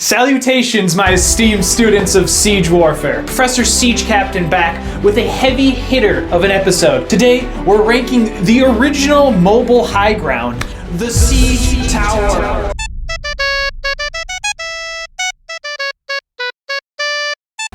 Salutations, my esteemed students of Siege Warfare. Professor Siege Captain back with a heavy hitter of an episode. Today, we're ranking the original mobile high ground, the Siege Tower.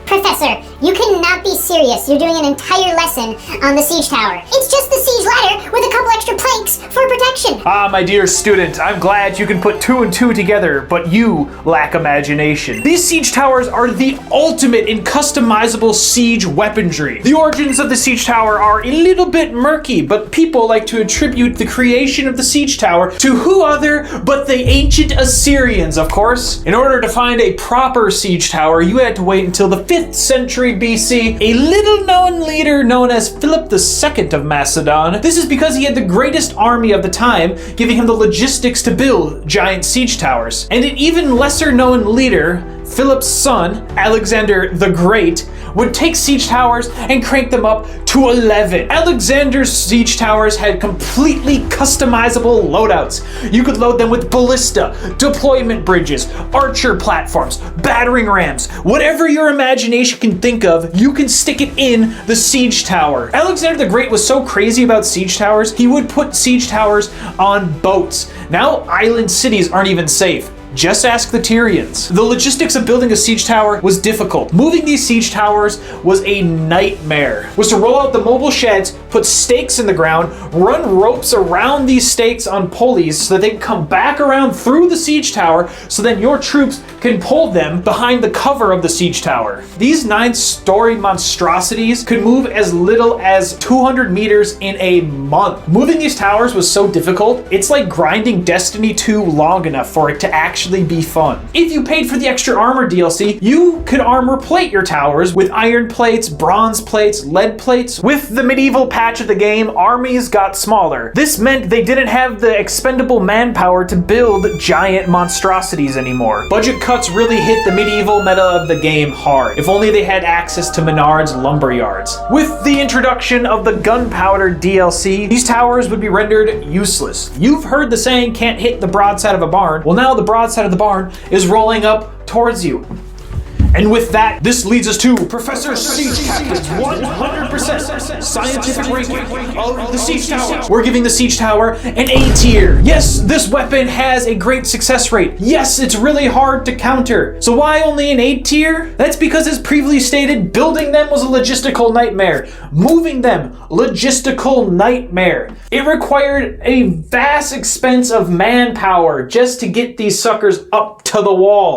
Professor, you cannot be serious. You're doing an entire lesson on the siege tower. It's just the siege ladder with a couple extra planks for protection. Ah, my dear student, I'm glad you can put two and two together, but you lack imagination. These siege towers are the ultimate in customizable siege weaponry. The origins of the siege tower are a little bit murky, but people like to attribute the creation of the siege tower to who other but the ancient Assyrians, of course. In order to find a proper siege tower, you had to wait until the 5th century BC, a little known leader known as Philip II of Macedon. This is because he had the greatest army of the time, giving him the logistics to build giant siege towers. And an even lesser known leader, Philip's son, Alexander the Great, would take siege towers and crank them up to 11. Alexander's siege towers had completely customizable loadouts. You could load them with ballista, deployment bridges, archer platforms, battering rams, whatever your imagination can think of, you can stick it in the siege tower. Alexander the Great was so crazy about siege towers, he would put siege towers on boats. Now island cities aren't even safe. Just ask the Tyrians. The logistics of building a siege tower was difficult. Moving these siege towers was a nightmare. Was to roll out the mobile sheds, put stakes in the ground, run ropes around these stakes on pulleys so that they can come back around through the siege tower so then your troops can pull them behind the cover of the siege tower. These 9-story monstrosities could move as little as 200 meters in a month. Moving these towers was so difficult, it's like grinding Destiny 2 long enough for it to actually be fun. If you paid for the extra armor DLC, you could armor plate your towers with iron plates, bronze plates, lead plates. With the medieval patch of the game, armies got smaller. This meant they didn't have the expendable manpower to build giant monstrosities anymore. Budget cuts really hit the medieval meta of the game hard. If only they had access to Menard's lumber yards. With the introduction of the gunpowder DLC, these towers would be rendered useless. You've heard the saying, can't hit the broadside of a barn. Well, now the broadside of the barn is rolling up towards you. And with that, this leads us to Professor Siege Captain's 100% scientific ranking of the Siege Tower. We're giving the Siege Tower an A tier. Yes, this weapon has a great success rate. Yes, it's really hard to counter. So why only an A tier? That's because, as previously stated, building them was a logistical nightmare. Moving them, logistical nightmare. It required a vast expense of manpower just to get these suckers up to the wall.